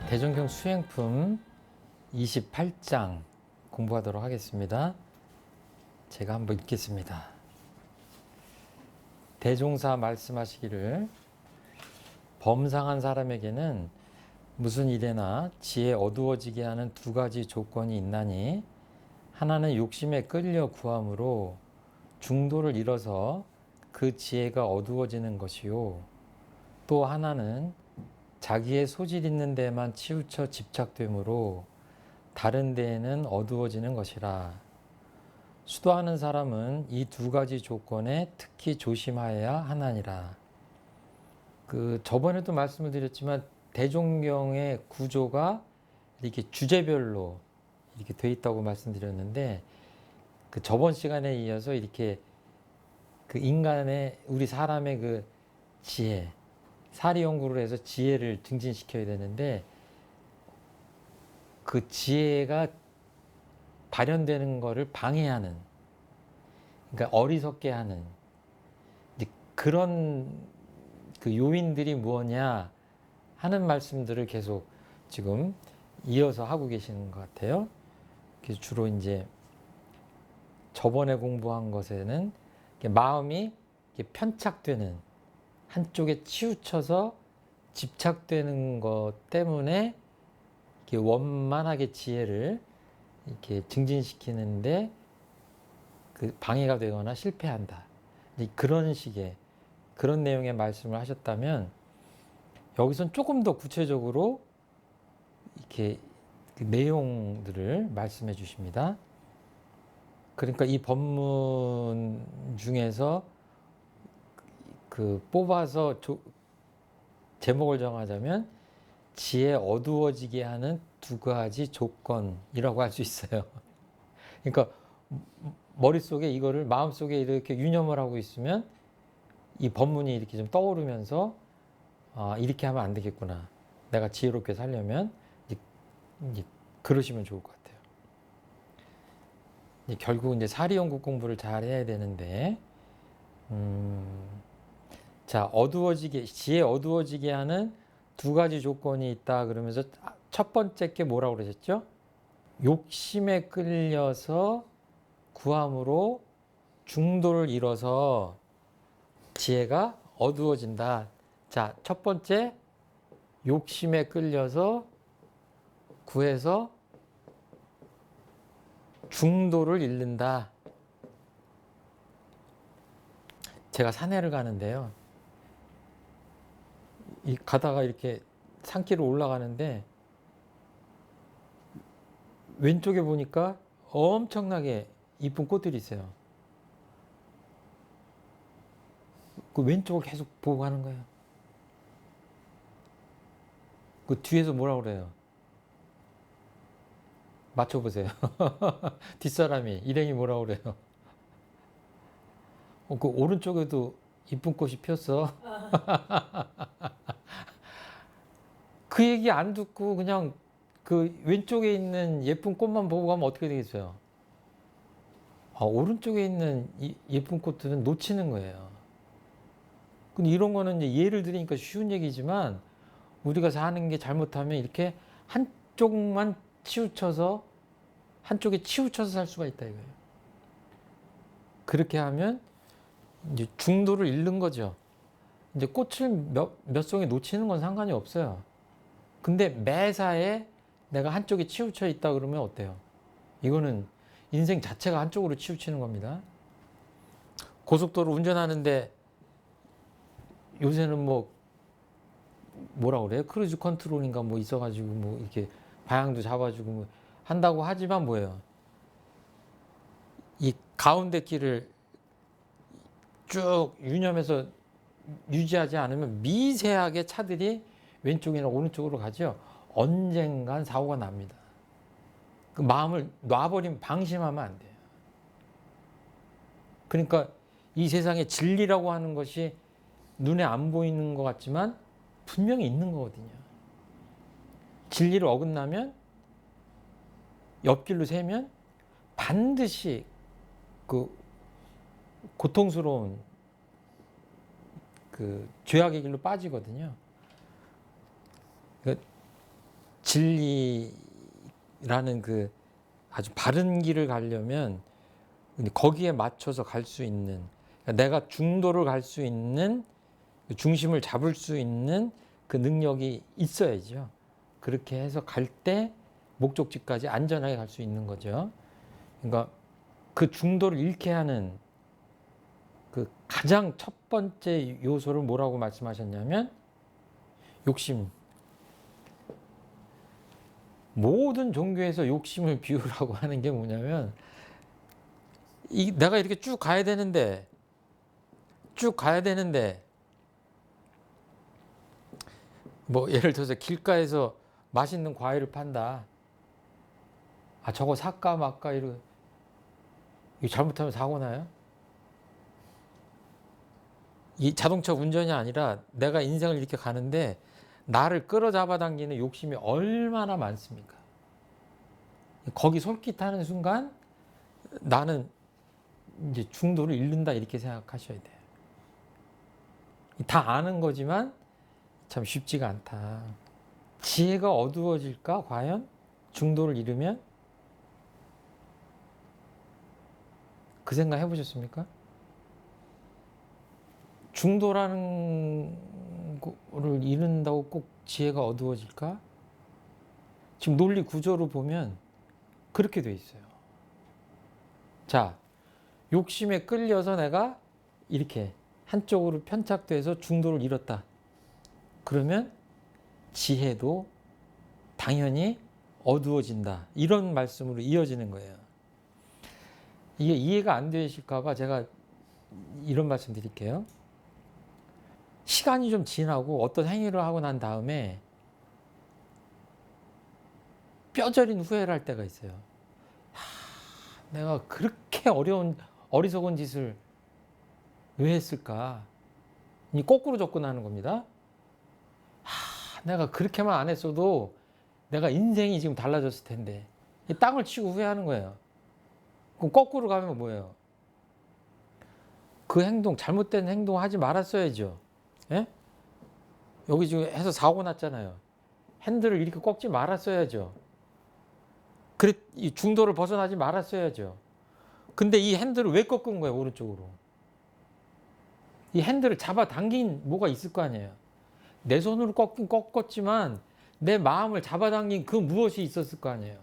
대종경 수행품 28장 공부하도록 하겠습니다. 제가 한번 읽겠습니다. 대종사 말씀하시기를 범상한 사람에게는 무슨 일에나 지혜 어두워지게 하는 두 가지 조건이 있나니 하나는 욕심에 끌려 구함으로 중도를 잃어서 그 지혜가 어두워지는 것이요, 또 하나는 자기의 소질 있는 데만 치우쳐 집착되므로 다른 데에는 어두워지는 것이라. 수도하는 사람은 이 두 가지 조건에 특히 조심하여야 하나니라. 저번에도 말씀을 드렸지만 대종경의 구조가 이렇게 주제별로 이렇게 돼 있다고 말씀드렸는데, 저번 시간에 이어서 이렇게 인간의, 우리 사람의 지혜, 사리 연구를 해서 지혜를 증진시켜야 되는데, 그 지혜가 발현되는 것을 방해하는, 그러니까 어리석게 하는 그런 요인들이 무엇냐 하는 말씀들을 계속 지금 이어서 하고 계시는 것 같아요. 그래서 주로 이제 저번에 공부한 것에는 마음이 편착되는, 한쪽에 치우쳐서 집착되는 것 때문에 원만하게 지혜를 이렇게 증진시키는데 방해가 되거나 실패한다. 그런 식의, 그런 내용의 말씀을 하셨다면, 여기선 조금 더 구체적으로 이렇게 내용들을 말씀해 주십니다. 그러니까 이 법문 중에서 뽑아서 제목을 정하자면 지혜 어두워지게 하는 두 가지 조건이라고 할 수 있어요. 그러니까 머릿속에 이거를, 마음속에 이렇게 유념을 하고 있으면 이 법문이 이렇게 좀 떠오르면서, 이렇게 하면 안 되겠구나, 내가 지혜롭게 살려면 이제 그러시면 좋을 것 같아요. 결국 이제 사리연구 공부를 잘 해야 되는데, 자, 지혜 어두워지게 하는 두 가지 조건이 있다 그러면서 첫 번째 게 뭐라고 그러셨죠? 욕심에 끌려서 구함으로 중도를 잃어서 지혜가 어두워진다. 자, 첫 번째, 욕심에 끌려서 구해서 중도를 잃는다. 제가 산에를 가는데요, 가다가 이렇게 산길을 올라가는데 왼쪽에 보니까 엄청나게 이쁜 꽃들이 있어요. 그 왼쪽을 계속 보고 가는 거예요. 그 뒤에서 뭐라 그래요? 맞춰보세요. 뒷사람이, 일행이 뭐라 그래요? 그 오른쪽에도 이쁜 꽃이 피었어. 그 얘기 안 듣고 그냥 왼쪽에 있는 예쁜 꽃만 보고 가면 어떻게 되겠어요? 오른쪽에 있는 예쁜 꽃들은 놓치는 거예요. 근데 이런 거는 이제 예를 들으니까 쉬운 얘기지만, 우리가 사는 게 잘못하면 이렇게 한쪽만 치우쳐서, 한쪽에 치우쳐서 살 수가 있다 이거예요. 그렇게 하면 이제 중도를 잃는 거죠. 이제 꽃을 몇 송이 놓치는 건 상관이 없어요. 근데 매사에 내가 한쪽에 치우쳐 있다 그러면 어때요? 이거는 인생 자체가 한쪽으로 치우치는 겁니다. 고속도로 운전하는데 요새는 뭐라 그래요? 크루즈 컨트롤인가 있어가지고 이렇게 방향도 잡아주고 한다고 하지만 뭐예요? 이 가운데 길을 쭉 유념해서 유지하지 않으면 미세하게 차들이 왼쪽이나 오른쪽으로 가죠. 언젠간 사고가 납니다. 그 마음을 놔버리면, 방심하면 안 돼요. 그러니까 이 세상에 진리라고 하는 것이 눈에 안 보이는 것 같지만 분명히 있는 거거든요. 진리를 어긋나면, 옆길로 새면 반드시 고통스러운 죄악의 길로 빠지거든요. 그러니까 진리라는 그 아주 바른 길을 가려면 거기에 맞춰서 갈 수 있는, 그러니까 내가 중도를 갈 수 있는, 중심을 잡을 수 있는 그 능력이 있어야죠. 그렇게 해서 갈 때 목적지까지 안전하게 갈 수 있는 거죠. 그러니까 그 중도를 잃게 하는 그 가장 첫 번째 요소를 뭐라고 말씀하셨냐면 욕심. 모든 종교에서 욕심을 비우라고 하는 게 뭐냐면 내가 이렇게 쭉 가야 되는데 뭐 예를 들어서 길가에서 맛있는 과일을 판다. 아 저거 살까 말까 이거 잘못하면 사고 나요? 이 자동차 운전이 아니라 내가 인생을 이렇게 가는데 나를 끌어잡아 당기는 욕심이 얼마나 많습니까? 거기 솔깃하는 순간 나는 이제 중도를 잃는다 이렇게 생각하셔야 돼요. 다 아는 거지만 참 쉽지가 않다. 지혜가 어두워질까 과연? 중도를 잃으면? 그 생각 해보셨습니까? 중도라는 거를 잃는다고 꼭 지혜가 어두워질까? 지금 논리 구조로 보면 그렇게 돼 있어요. 자, 욕심에 끌려서 내가 이렇게 한쪽으로 편착돼서 중도를 잃었다. 그러면 지혜도 당연히 어두워진다. 이런 말씀으로 이어지는 거예요. 이게 이해가 안 되실까 봐 제가 이런 말씀 드릴게요. 시간이 좀 지나고 어떤 행위를 하고 난 다음에 뼈저린 후회를 할 때가 있어요. 내가 그렇게 어리석은 짓을 왜 했을까? 이 거꾸로 접근하는 겁니다. 내가 그렇게만 안 했어도 내가 인생이 지금 달라졌을 텐데. 이 땅을 치고 후회하는 거예요. 그럼 거꾸로 가면 뭐예요? 그 행동, 잘못된 행동 하지 말았어야죠. 예? 여기 지금 해서 사고 났잖아요. 핸들을 이렇게 꺾지 말았어야죠. 그래, 이 중도를 벗어나지 말았어야죠. 근데 이 핸들을 왜 꺾은 거예요, 오른쪽으로? 이 핸들을 잡아 당긴 뭐가 있을 거 아니에요. 내 손으로 꺾긴 꺾었지만 내 마음을 잡아당긴 그 무엇이 있었을 거 아니에요.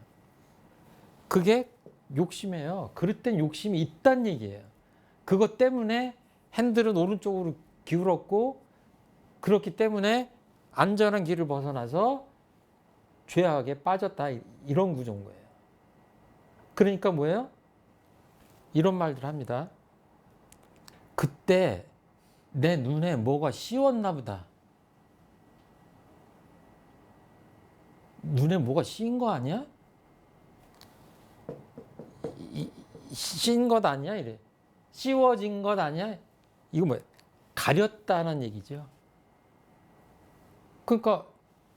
그게 욕심이에요. 그릇된 욕심이 있단 얘기예요. 그것 때문에 핸들은 오른쪽으로 기울었고 그렇기 때문에 안전한 길을 벗어나서 죄악에 빠졌다. 이런 구조인 거예요. 그러니까 뭐예요? 이런 말들 합니다. 그때 내 눈에 뭐가 씌웠나 보다. 눈에 뭐가 씌인 거 아니야? 씌인 것 아니야? 이래. 씌워진 것 아니야? 이거 뭐야? 가렸다는 얘기죠. 그러니까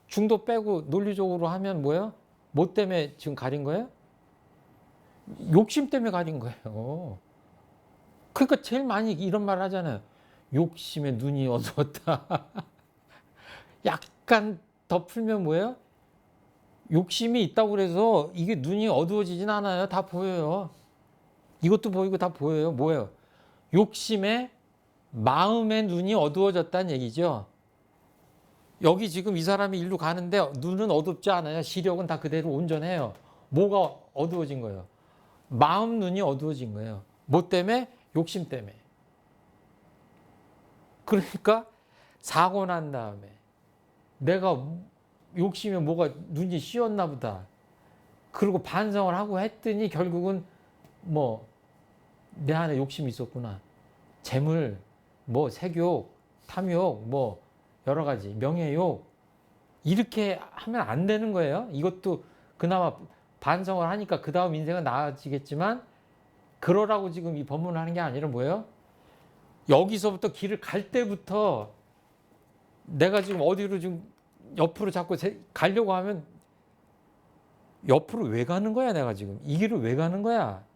중도 빼고 논리적으로 하면 뭐예요? 뭐 때문에 지금 가린 거예요? 욕심 때문에 가린 거예요. 그러니까 제일 많이 이런 말 하잖아요. 욕심에 눈이 어두웠다. 약간 더 풀면 뭐예요? 욕심이 있다고 그래서 이게 눈이 어두워지진 않아요. 다 보여요. 이것도 보이고 다 보여요. 뭐예요? 욕심에 마음의 눈이 어두워졌다는 얘기죠. 여기 지금 이 사람이 일로 가는데 눈은 어둡지 않아요. 시력은 다 그대로 온전해요. 뭐가 어두워진 거예요? 마음 눈이 어두워진 거예요. 뭐 때문에? 욕심 때문에. 그러니까 사고 난 다음에 내가 욕심에 뭐가 눈이 씌었나 보다. 그리고 반성을 하고 했더니 결국은 뭐 내 안에 욕심이 있었구나. 재물, 뭐 색욕, 탐욕, 뭐 여러 가지 명예욕 이렇게 하면 안 되는 거예요. 이것도 그나마 반성을 하니까 그 다음 인생은 나아지겠지만 그러라고 지금 이 법문을 하는 게 아니라 뭐예요? 여기서부터 길을 갈 때부터 내가 지금 어디로 지금 옆으로 자꾸 가려고 하면 옆으로 왜 가는 거야 내가 지금? 이 길을 왜 가는 거야?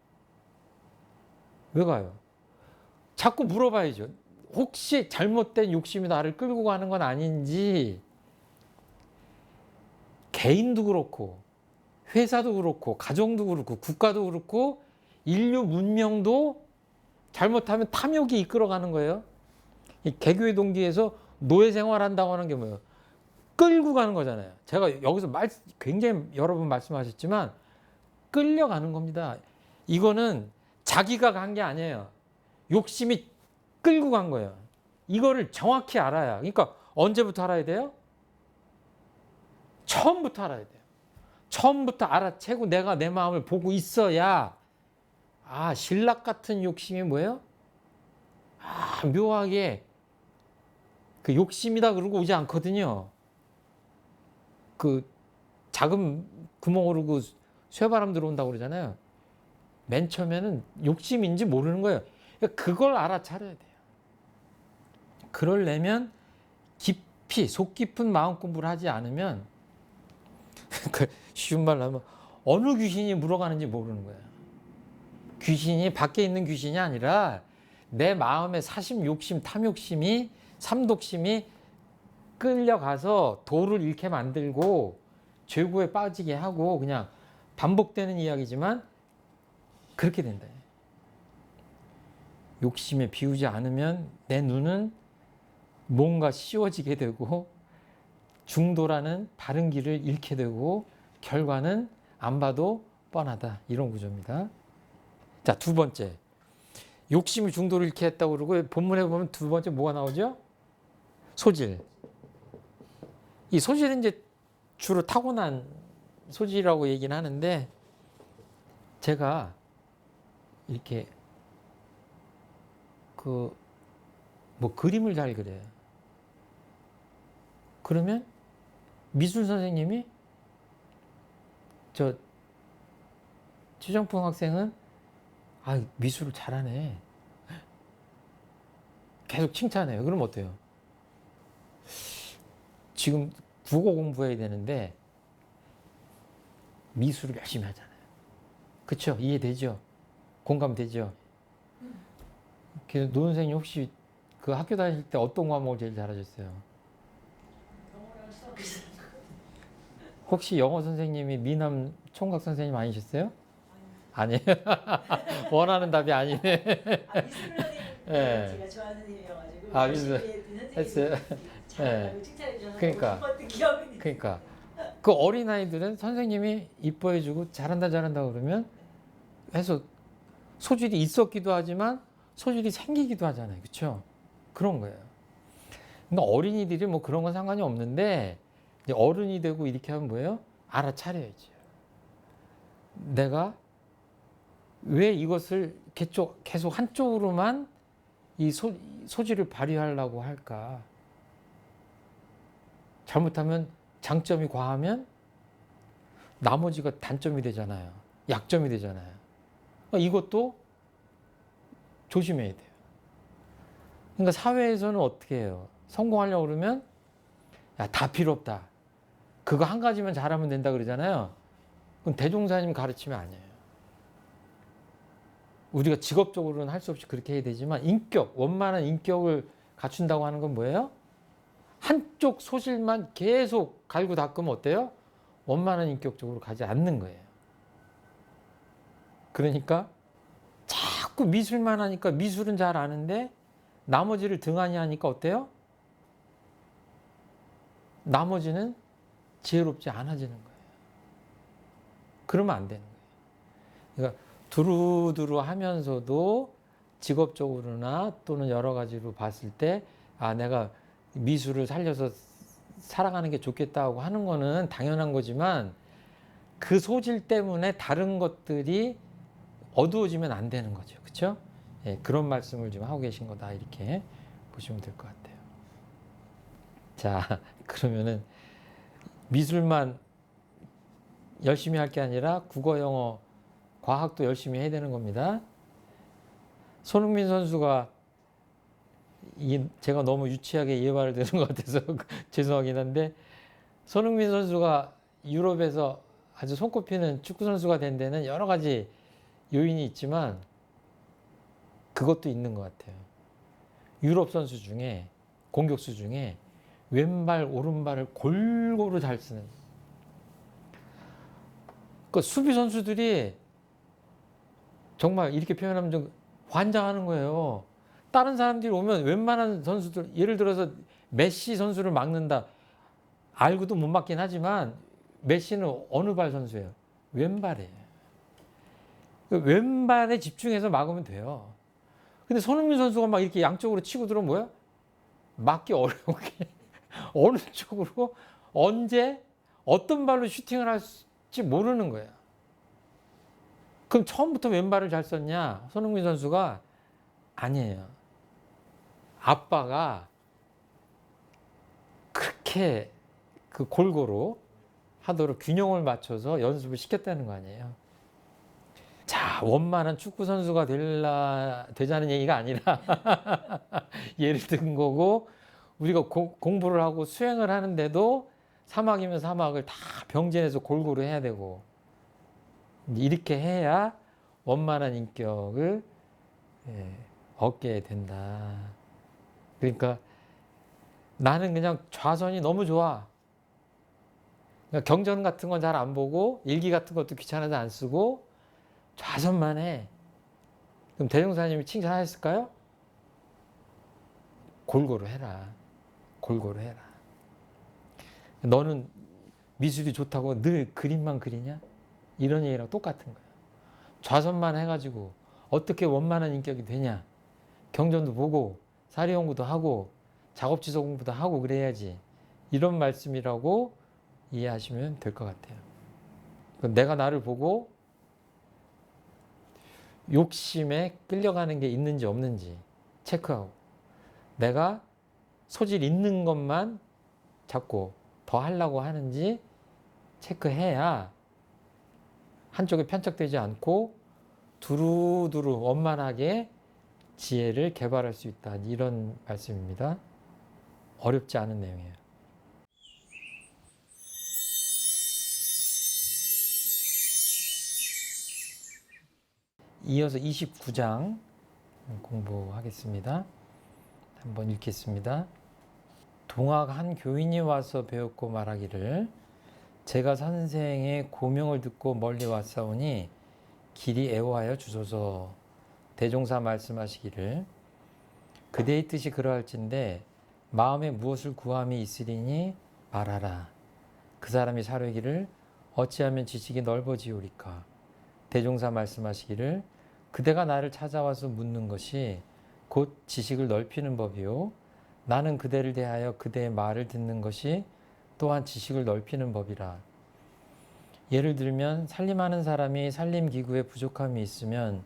왜 가요? 자꾸 물어봐야죠. 혹시 잘못된 욕심이 나를 끌고 가는 건 아닌지 개인도 그렇고 회사도 그렇고 가정도 그렇고 국가도 그렇고 인류 문명도 잘못하면 탐욕이 이끌어가는 거예요. 이 개교의 동기에서 노예 생활한다고 하는 게 뭐예요? 끌고 가는 거잖아요. 제가 여기서 굉장히 여러 번 말씀하셨지만 끌려가는 겁니다. 이거는 자기가 간 게 아니에요. 욕심이 끌고 간 거예요. 이거를 정확히 알아야. 그러니까 언제부터 알아야 돼요? 처음부터 알아야 돼요. 처음부터 알아채고 내가 내 마음을 보고 있어야 신락 같은 욕심이 뭐예요? 묘하게 그 욕심이다 그러고 오지 않거든요. 그 작은 구멍으로 그 쇠바람 들어온다고 그러잖아요. 맨 처음에는 욕심인지 모르는 거예요. 그러니까 그걸 알아차려야 돼요. 그러려면 깊이 속 깊은 마음 공부를 하지 않으면 쉬운 말로 하면 어느 귀신이 물어가는지 모르는 거예요. 귀신이 밖에 있는 귀신이 아니라 내 마음의 사심, 욕심, 탐욕심이 삼독심이 끌려가서 도를 잃게 만들고 죄고에 빠지게 하고 그냥 반복되는 이야기지만 그렇게 된다. 욕심에 비우지 않으면 내 눈은 뭔가 씌워지게 되고 중도라는 바른 길을 잃게 되고 결과는 안 봐도 뻔하다. 이런 구조입니다. 자, 두 번째. 욕심이 중도를 잃게 했다고 그러고 본문에 보면 두 번째 뭐가 나오죠? 소질. 이 소질은 이제 주로 타고난 소질이라고 얘기는 하는데 제가 이렇게 그림을 잘 그려요. 그러면 미술 선생님이 최정풍 학생은 미술을 잘하네. 계속 칭찬해요. 그럼 어때요? 지금 국어 공부해야 되는데 미술을 열심히 하잖아요. 그쵸? 이해되죠? 공감되죠? 노 선생님 혹시 그 학교 다니실 때 어떤 과목을 제일 잘하셨어요? 혹시 영어 선생님이 미남 총각 선생님 아니셨어요? 아니에요. 원하는 답이 아니네. 미술러닝 제가 좋아하는 일이어가지고 미술 했어요. 잘하고 칭찬해 주셔서 그러니까 그 어린 아이들은 선생님이 이뻐해주고 잘한다 그러면 해서 소질이 있었기도 하지만 소질이 생기기도 하잖아요. 그렇죠? 그런 거예요. 그러니까 어린이들이 뭐 그런 건 상관이 없는데 이제 어른이 되고 이렇게 하면 뭐예요? 알아차려야지. 내가 왜 이것을 계속 한쪽으로만 이 소질을 발휘하려고 할까? 잘못하면 장점이 과하면 나머지가 단점이 되잖아요. 약점이 되잖아요. 이것도 조심해야 돼요. 그러니까 사회에서는 어떻게 해요? 성공하려고 그러면 다 필요 없다. 그거 한 가지만 잘하면 된다 그러잖아요. 그건 대종사님 가르침이 아니에요. 우리가 직업적으로는 할 수 없이 그렇게 해야 되지만 원만한 인격을 갖춘다고 하는 건 뭐예요? 한쪽 소질만 계속 갈고 닦으면 어때요? 원만한 인격적으로 가지 않는 거예요. 그러니까 자꾸 미술만 하니까 미술은 잘 아는데 나머지를 등한히 하니까 어때요? 나머지는 지혜롭지 않아지는 거예요. 그러면 안 되는 거예요. 그러니까 두루두루 하면서도 직업적으로나 또는 여러 가지로 봤을 때 내가 미술을 살려서 살아가는 게 좋겠다고 하는 거는 당연한 거지만 그 소질 때문에 다른 것들이 어두워지면 안 되는 거죠. 그렇죠? 그런 말씀을 지금 하고 계신 거다 이렇게 보시면 될 것 같아요. 자, 그러면은 미술만 열심히 할 게 아니라 국어, 영어, 과학도 열심히 해야 되는 겁니다. 손흥민 선수가 제가 너무 유치하게 이해말을 드는 것 같아서 죄송하긴 한데 손흥민 선수가 유럽에서 아주 손꼽히는 축구 선수가 된 데는 여러 가지 요인이 있지만 그것도 있는 것 같아요. 유럽 선수 중에 공격수 중에 왼발 오른발을 골고루 잘 쓰는 그 수비 선수들이 정말 이렇게 표현하면 좀 환장하는 거예요. 다른 사람들이 오면 웬만한 선수들, 예를 들어서 메시 선수를 막는다. 알고도 못 막긴 하지만 메시는 어느 발 선수예요? 왼발이에요. 왼발에 집중해서 막으면 돼요. 근데 손흥민 선수가 막 이렇게 양쪽으로 치고 들어오면 뭐야? 막기 어려우게 어느 쪽으로 언제 어떤 발로 슈팅을 할지 모르는 거예요. 그럼 처음부터 왼발을 잘 썼냐? 손흥민 선수가 아니에요. 아빠가 그렇게 그 골고루 하도록 균형을 맞춰서 연습을 시켰다는 거 아니에요. 자, 원만한 축구 선수가 되자는 얘기가 아니라 예를 든 거고, 우리가 공부를 하고 수행을 하는데도 사막이면 사막을 다 병진해서 골고루 해야 되고, 이렇게 해야 원만한 인격을 얻게 된다. 그러니까 나는 그냥 좌선이 너무 좋아. 그러니까 경전 같은 건 잘 안 보고 일기 같은 것도 귀찮아서 안 쓰고 좌선만 해. 그럼 대종사님이 칭찬하셨을까요? 골고루 해라. 골고루 해라. 너는 미술이 좋다고 늘 그림만 그리냐? 이런 얘기랑 똑같은 거예요. 좌선만 해가지고 어떻게 원만한 인격이 되냐? 경전도 보고 사리 연구도 하고 작업지서 공부도 하고 그래야지. 이런 말씀이라고 이해하시면 될 것 같아요. 내가 나를 보고 욕심에 끌려가는 게 있는지 없는지 체크하고, 내가 소질 있는 것만 자꾸 더 하려고 하는지 체크해야 한쪽에 편착되지 않고 두루두루 원만하게 지혜를 개발할 수 있다. 이런 말씀입니다. 어렵지 않은 내용이에요. 이어서 29장 공부하겠습니다. 한번 읽겠습니다. 동학 한 교인이 와서 배웠고 말하기를, 제가 선생의 고명을 듣고 멀리 왔사오니 길이 애워하여 주소서. 대종사 말씀하시기를, 그대의 뜻이 그러할진대 마음에 무엇을 구함이 있으리니 말하라. 그 사람이 사르기를, 어찌하면 지식이 넓어지오리까. 대종사 말씀하시기를, 그대가 나를 찾아와서 묻는 것이 곧 지식을 넓히는 법이요, 나는 그대를 대하여 그대의 말을 듣는 것이 또한 지식을 넓히는 법이라. 예를 들면 살림하는 사람이 살림 기구에 부족함이 있으면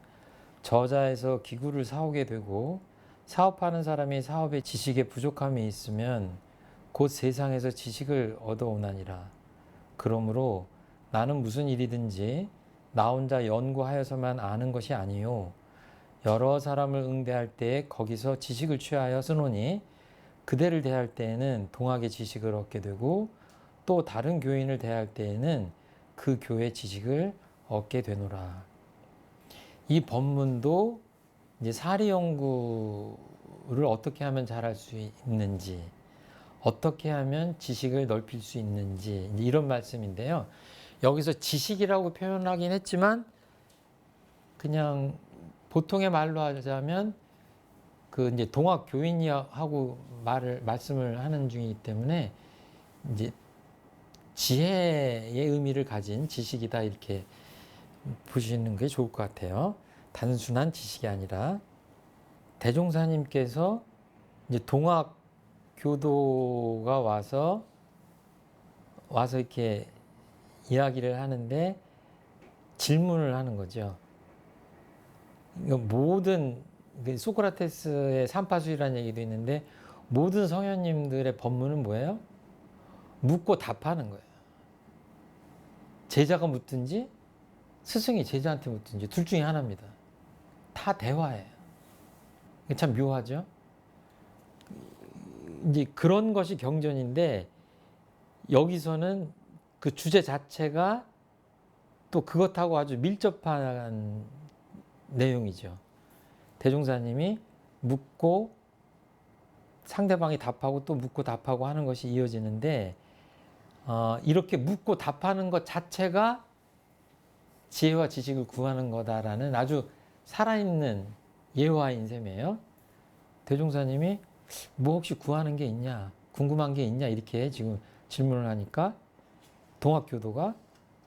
저자에서 기구를 사오게 되고, 사업하는 사람이 사업에 지식에 부족함이 있으면 곧 세상에서 지식을 얻어오나니라. 그러므로 나는 무슨 일이든지 나 혼자 연구하여서만 아는 것이 아니요, 여러 사람을 응대할 때에 거기서 지식을 취하여 쓰노니 그대를 대할 때에는 동학의 지식을 얻게 되고, 또 다른 교인을 대할 때에는 그 교회 지식을 얻게 되노라. 이 법문도 이제 사리 연구를 어떻게 하면 잘할 수 있는지, 어떻게 하면 지식을 넓힐 수 있는지, 이런 말씀인데요. 여기서 지식이라고 표현하긴 했지만 그냥 보통의 말로 하자면 그 이제 동학 교인이하고 말씀을 하는 중이기 때문에 이제 지혜의 의미를 가진 지식이다, 이렇게 보시는 게 좋을 것 같아요. 단순한 지식이 아니라, 대종사님께서 이제 동학 교도가 와서 이렇게 이야기를 하는데 질문을 하는 거죠. 모든 소크라테스의 삼파수이라는 얘기도 있는데, 모든 성현님들의 법문은 뭐예요? 묻고 답하는 거예요. 제자가 묻든지 스승이 제자한테 묻든지 둘 중에 하나입니다. 다 대화예요. 참 묘하죠? 이제 그런 것이 경전인데, 여기서는 그 주제 자체가 또 그것하고 아주 밀접한 내용이죠. 대종사님이 묻고 상대방이 답하고 또 묻고 답하고 하는 것이 이어지는데, 이렇게 묻고 답하는 것 자체가 지혜와 지식을 구하는 거다라는 아주 살아있는 예화인 셈이에요. 대종사님이 뭐 혹시 구하는 게 있냐, 궁금한 게 있냐 이렇게 지금 질문을 하니까 동학교도가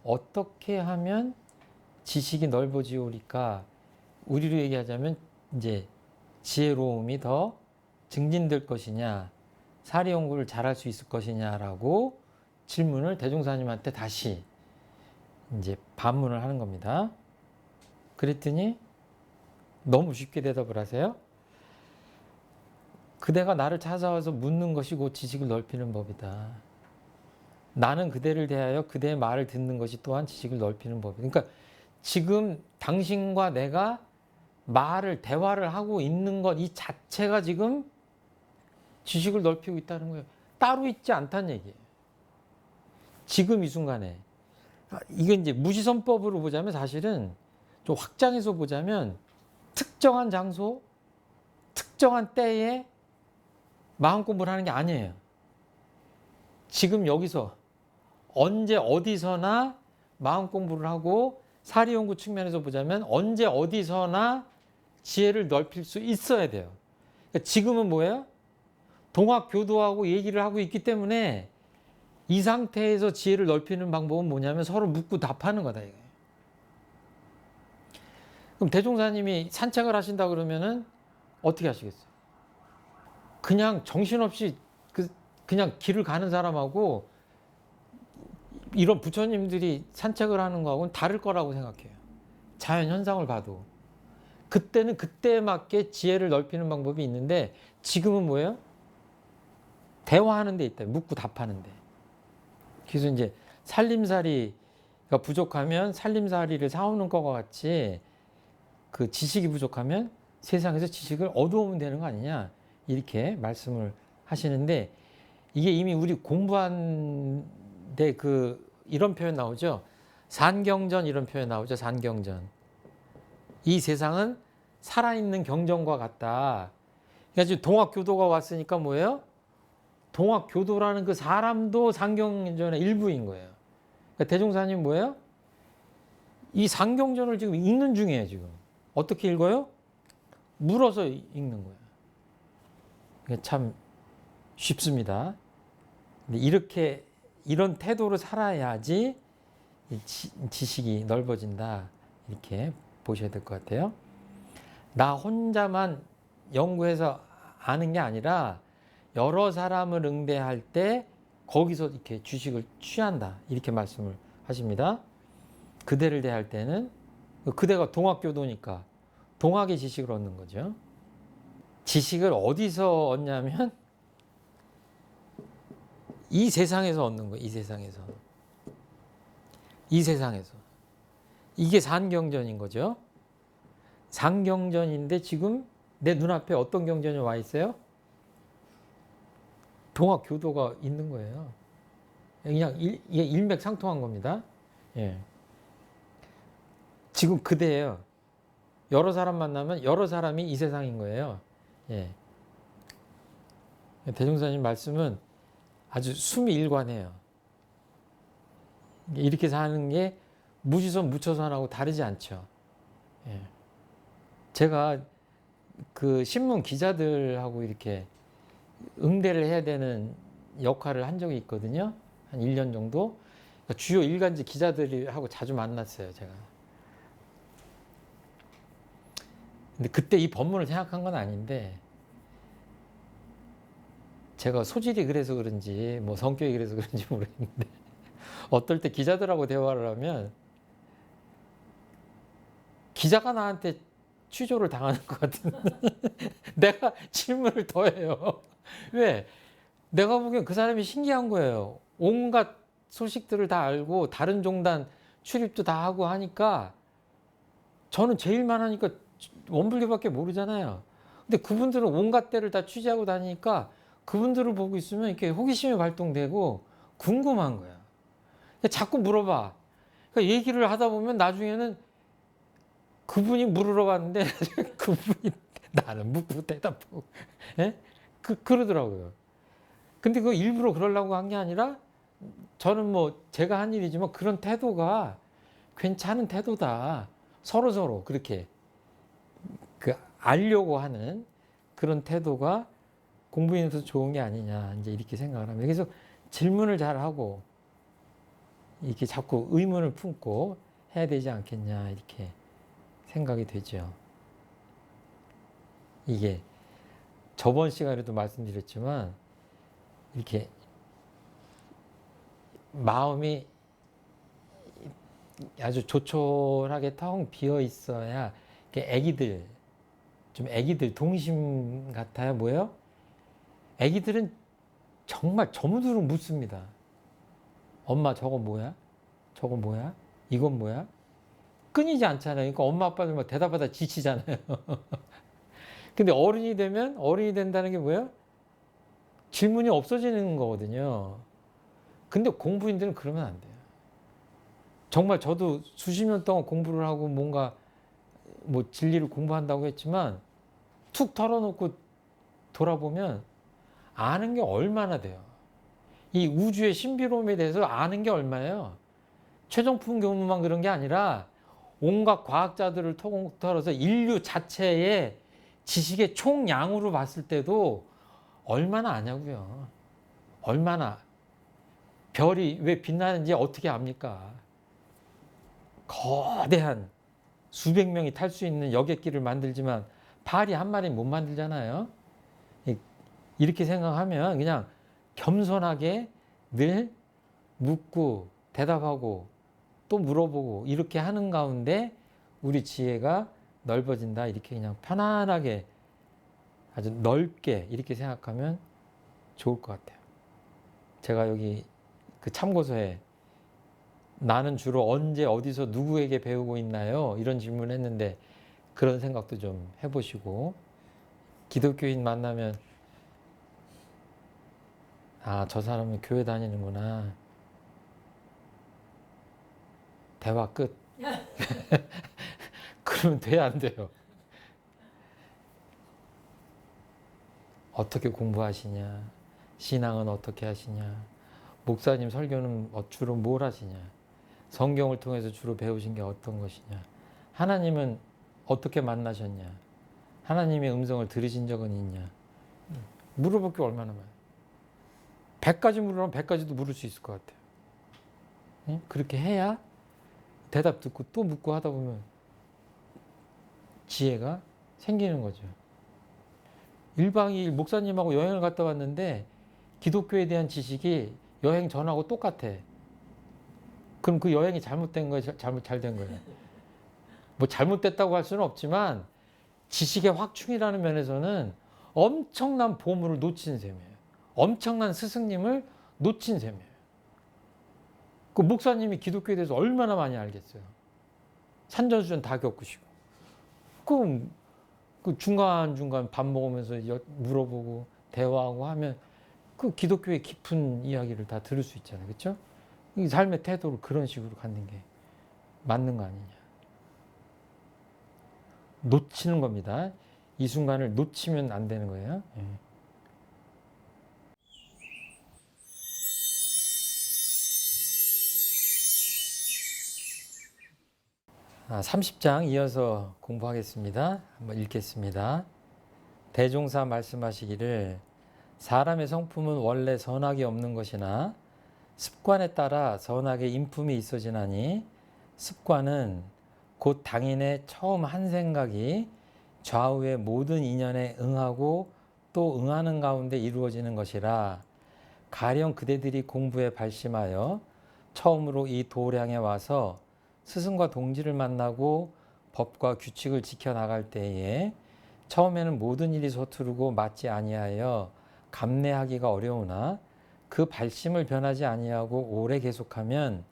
어떻게 하면 지식이 넓어지오리까, 우리로 얘기하자면 이제 지혜로움이 더 증진될 것이냐, 사리 연구를 잘할 수 있을 것이냐라고 질문을 대종사님한테 다시 이제 반문을 하는 겁니다. 그랬더니 너무 쉽게 대답을 하세요. 그대가 나를 찾아와서 묻는 것이 곧 지식을 넓히는 법이다. 나는 그대를 대하여 그대의 말을 듣는 것이 또한 지식을 넓히는 법이다. 그러니까 지금 당신과 내가 대화를 하고 있는 것 이 자체가 지금 지식을 넓히고 있다는 거예요. 따로 있지 않다는 얘기예요. 지금 이 순간에. 이게 이제 무지선법으로 보자면 사실은 좀 확장해서 보자면 특정한 장소, 특정한 때에 마음 공부를 하는 게 아니에요. 지금 여기서 언제 어디서나 마음 공부를 하고 사리 연구 측면에서 보자면 언제 어디서나 지혜를 넓힐 수 있어야 돼요. 그러니까 지금은 뭐예요? 동학교도하고 얘기를 하고 있기 때문에 이 상태에서 지혜를 넓히는 방법은 뭐냐면 서로 묻고 답하는 거다. 이게. 그럼 대종사님이 산책을 하신다 그러면은 어떻게 하시겠어요? 그냥 정신없이 그냥 길을 가는 사람하고 이런 부처님들이 산책을 하는 거하고는 다를 거라고 생각해요. 자연 현상을 봐도. 그때는 그때에 맞게 지혜를 넓히는 방법이 있는데 지금은 뭐예요? 대화하는 데 있다. 묻고 답하는 데. 그래서 이제 살림살이가 부족하면 살림살이를 사오는 것과 같이 그 지식이 부족하면 세상에서 지식을 얻어오면 되는 거 아니냐 이렇게 말씀을 하시는데 이게 이미 우리 공부한 데 이런 표현 나오죠. 산경전 이런 표현 나오죠. 산경전. 이 세상은 살아있는 경전과 같다. 그러니까 지금 동학교도가 왔으니까 뭐예요? 동학교도라는 그 사람도 산경전의 일부인 거예요. 그러니까 대종사님 뭐예요? 이 산경전을 지금 읽는 중이에요. 지금 어떻게 읽어요? 물어서 읽는 거예요. 그러니까 참 쉽습니다. 근데 이런 태도로 살아야지 지식이 넓어진다. 이렇게 보셔야 될 것 같아요. 나 혼자만 연구해서 아는 게 아니라 여러 사람을 응대할 때 거기서 이렇게 지식을 취한다. 이렇게 말씀을 하십니다. 그대를 대할 때는 그대가 동학교도니까 동학의 지식을 얻는 거죠. 지식을 어디서 얻냐면 이 세상에서 얻는 거예요. 이 세상에서. 이 세상에서. 이게 산경전인 거죠. 산경전인데 지금 내 눈앞에 어떤 경전이 와 있어요? 동학교도가 있는 거예요. 그냥 이게 일맥상통한 겁니다. 예. 지금 그대예요. 여러 사람 만나면 여러 사람이 이 세상인 거예요. 예. 대종사님 말씀은 아주 수미일관해요. 이렇게 사는 게 무지선 무처선하고 다르지 않죠. 예. 제가 그 신문 기자들하고 이렇게 응대를 해야 되는 역할을 한 적이 있거든요. 한 1년 정도. 그러니까 주요 일간지 기자들하고 자주 만났어요, 제가. 근데 그때 이 법문을 생각한 건 아닌데 제가 소질이 그래서 그런지 뭐 성격이 그래서 그런지 모르겠는데 어떨 때 기자들하고 대화를 하면 기자가 나한테 취조를 당하는 것 같은 내가 질문을 더 해요. 왜? 내가 보기엔 그 사람이 신기한 거예요. 온갖 소식들을 다 알고 다른 종단 출입도 다 하고 하니까 저는 제일만 하니까 원불교밖에 모르잖아요. 근데 그분들은 온갖 데를 다 취재하고 다니니까 그분들을 보고 있으면 이렇게 호기심이 발동되고 궁금한 거야. 자꾸 물어봐. 그러니까 얘기를 하다 보면 나중에는 그분이 물으러 갔는데 그분이 나는 묻고 대답하고 예? 그러더라고요. 근데 그거 일부러 그러려고 한 게 아니라 저는 뭐 제가 한 일이지만 그런 태도가 괜찮은 태도다. 서로 그렇게 그 알려고 하는 그런 태도가 공부인으로서 좋은 게 아니냐 이제 이렇게 생각을 합니다. 그래서 질문을 잘 하고 이렇게 자꾸 의문을 품고 해야 되지 않겠냐 이렇게 생각이 되죠. 이게 저번 시간에도 말씀드렸지만 이렇게 마음이 아주 조촐하게 텅 비어 있어야 애기들 좀 애기들 동심 같아요. 뭐예요? 애기들은 정말 저무도록 묻습니다. 엄마 저거 뭐야? 저거 뭐야? 이건 뭐야? 끊이지 않잖아요. 그러니까 엄마 아빠들 막 대답하다 지치잖아요. 근데 어른이 된다는 게 뭐예요? 질문이 없어지는 거거든요. 근데 공부인들은 그러면 안 돼요. 정말 저도 수십 년 동안 공부를 하고 뭔가 뭐 진리를 공부한다고 했지만 툭 털어놓고 돌아보면 아는 게 얼마나 돼요. 이 우주의 신비로움에 대해서 아는 게 얼마예요. 최종품 교문만 그런 게 아니라 온갖 과학자들을 통틀어서 인류 자체의 지식의 총량으로 봤을 때도 얼마나 아냐고요. 얼마나. 별이 왜 빛나는지 어떻게 압니까? 거대한 수백 명이 탈 수 있는 여객기를 만들지만 파리 한 마리 못 만들잖아요. 이렇게 생각하면 그냥 겸손하게 늘 묻고 대답하고 또 물어보고 이렇게 하는 가운데 우리 지혜가 넓어진다. 이렇게 그냥 편안하게 아주 넓게 이렇게 생각하면 좋을 것 같아요. 제가 여기 그 참고서에 나는 주로 언제 어디서 누구에게 배우고 있나요? 이런 질문을 했는데 그런 생각도 좀 해보시고 기독교인 만나면 아, 저 사람은 교회 다니는구나. 대화 끝. 그러면 돼야 안 돼요. 어떻게 공부하시냐? 신앙은 어떻게 하시냐? 목사님 설교는 주로 뭘 하시냐? 성경을 통해서 주로 배우신 게 어떤 것이냐? 하나님은 어떻게 만나셨냐? 하나님의 음성을 들으신 적은 있냐? 물어볼 게 얼마나 많아요. 100가지 물으면 100가지도 물을 수 있을 것 같아요. 응? 그렇게 해야 대답 듣고 또 묻고 하다 보면 지혜가 생기는 거죠. 1박 2일 목사님하고 여행을 갔다 왔는데 기독교에 대한 지식이 여행 전하고 똑같아. 그럼 그 여행이 잘못된 거예요? 잘된 거예요? 뭐 잘못됐다고 할 수는 없지만 지식의 확충이라는 면에서는 엄청난 보물을 놓친 셈이에요. 엄청난 스승님을 놓친 셈이에요. 그 목사님이 기독교에 대해서 얼마나 많이 알겠어요. 산전수전 다 겪으시고. 그럼 그 중간중간 밥 먹으면서 물어보고 대화하고 하면 그 기독교의 깊은 이야기를 다 들을 수 있잖아요. 그렇죠? 이 삶의 태도를 그런 식으로 갖는 게 맞는 거 아니냐. 놓치는 겁니다. 이 순간을 놓치면 안 되는 거예요. 예. 30장 이어서 공부하겠습니다. 한번 읽겠습니다. 대종사 말씀하시기를 사람의 성품은 원래 선악이 없는 것이나 습관에 따라 선악의 인품이 있어지나니 습관은 곧 당인의 처음 한 생각이 좌우의 모든 인연에 응하고 또 응하는 가운데 이루어지는 것이라 가령 그대들이 공부에 발심하여 처음으로 이 도량에 와서 스승과 동지를 만나고 법과 규칙을 지켜나갈 때에 처음에는 모든 일이 서투르고 맞지 아니하여 감내하기가 어려우나 그 발심을 변하지 아니하고 오래 계속하면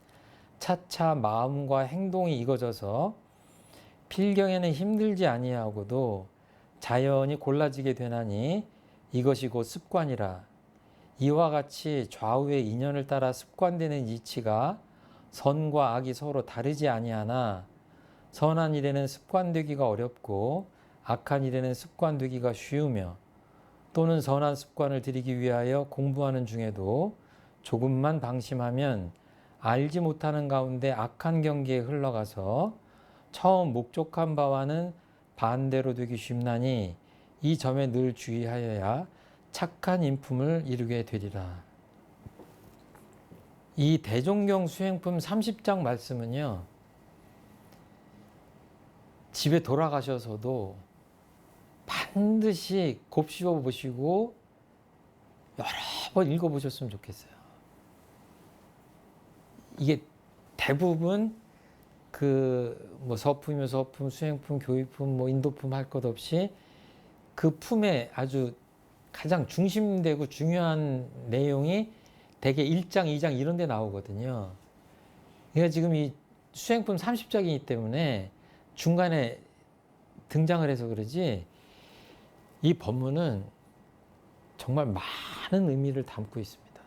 차차 마음과 행동이 익어져서 필경에는 힘들지 아니하고도 자연히 골라지게 되나니 이것이 곧 습관이라. 이와 같이 좌우의 인연을 따라 습관되는 이치가 선과 악이 서로 다르지 아니하나 선한 일에는 습관되기가 어렵고 악한 일에는 습관되기가 쉬우며 또는 선한 습관을 들이기 위하여 공부하는 중에도 조금만 방심하면 알지 못하는 가운데 악한 경계에 흘러가서 처음 목적한 바와는 반대로 되기 쉽나니 이 점에 늘 주의하여야 착한 인품을 이루게 되리라. 이 대종경 수행품 30장 말씀은요, 집에 돌아가셔서도 반드시 곱씹어 보시고 여러 번 읽어보셨으면 좋겠어요. 이게 대부분 뭐 서품이면 서품, 수행품, 교의품, 뭐 인도품 할 것 없이 그 품에 아주 가장 중심되고 중요한 내용이 대개 1장, 2장 이런 데 나오거든요. 그러니까 지금 이 수행품 30장이기 때문에 중간에 등장을 해서 그러지 이 법문은 정말 많은 의미를 담고 있습니다.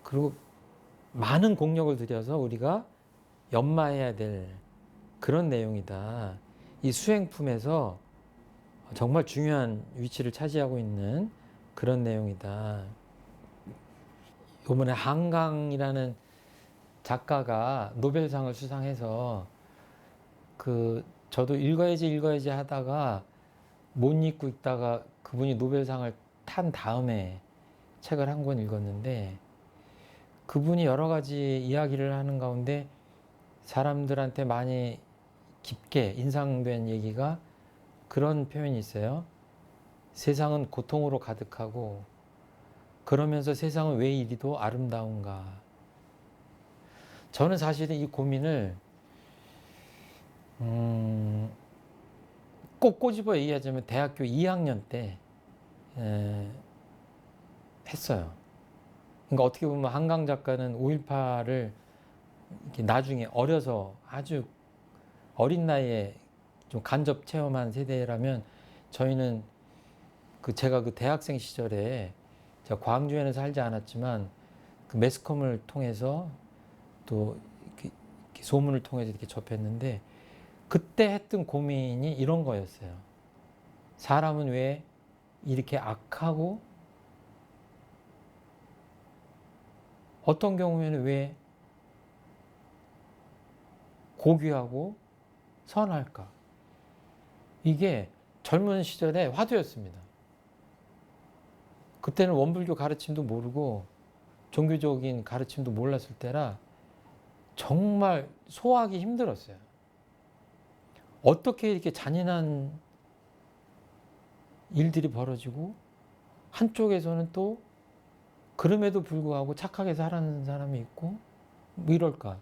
그리고 많은 공력을 들여서 우리가 연마해야 될 그런 내용이다. 이 수행품에서 정말 중요한 위치를 차지하고 있는 그런 내용이다. 이번에 한강이라는 작가가 노벨상을 수상해서 저도 읽어야지 하다가 못 읽고 있다가 그분이 노벨상을 탄 다음에 책을 한 권 읽었는데 그분이 여러 가지 이야기를 하는 가운데 사람들한테 많이 깊게 인상된 얘기가 그런 표현이 있어요. 세상은 고통으로 가득하고 그러면서 세상은 왜 이리도 아름다운가. 저는 사실은 이 고민을 꼭 꼬집어 얘기하자면 대학교 2학년 때 했어요. 그러니까 어떻게 보면 한강 작가는 5.18을 나중에 어려서 아주 어린 나이에 좀 간접 체험한 세대라면 저희는 제가 그 대학생 시절에 제가 광주에는 살지 않았지만 그 매스컴을 통해서 또 이렇게 소문을 통해서 이렇게 접했는데 그때 했던 고민이 이런 거였어요. 사람은 왜 이렇게 악하고 어떤 경우에는 왜 고귀하고 선할까? 이게 젊은 시절의 화두였습니다. 그때는 원불교 가르침도 모르고 종교적인 가르침도 몰랐을 때라 정말 소화하기 힘들었어요. 어떻게 이렇게 잔인한 일들이 벌어지고 한쪽에서는 또 그럼에도 불구하고 착하게 살아가는 사람이 있고 뭐 이럴까.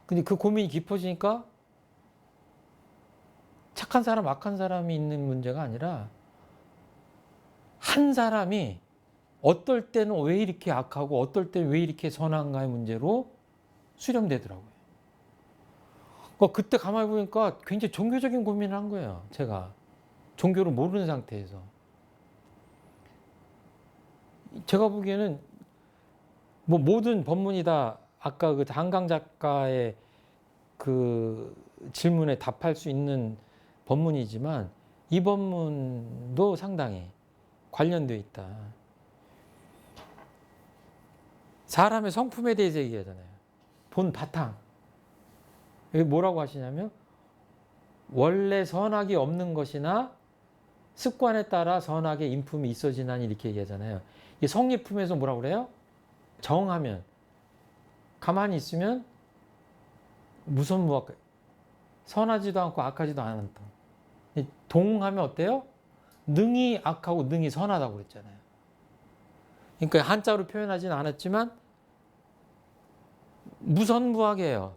근데 그 고민이 깊어지니까 착한 사람, 악한 사람이 있는 문제가 아니라 한 사람이 어떨 때는 왜 이렇게 악하고 어떨 때는 왜 이렇게 선한가의 문제로 수렴되더라고요. 그때 가만히 보니까 굉장히 종교적인 고민을 한 거예요. 제가 종교를 모르는 상태에서. 제가 보기에는 뭐 모든 법문이 다 아까 그 한강 작가의 그 질문에 답할 수 있는 법문이지만 이 법문도 상당히 관련되어 있다. 사람의 성품에 대해서 얘기하잖아요. 본 바탕. 여기 뭐라고 하시냐면 원래 선악이 없는 것이나 습관에 따라 선악의 인품이 있어지나니 이렇게 얘기하잖아요. 이 성리품에서 뭐라고 그래요? 정하면 가만히 있으면 무선무악 선하지도 않고 악하지도 않았다. 동하면 어때요? 능히 악하고 능히 선하다고 그랬잖아요. 그러니까 한자로 표현하지는 않았지만 무선무악이에요.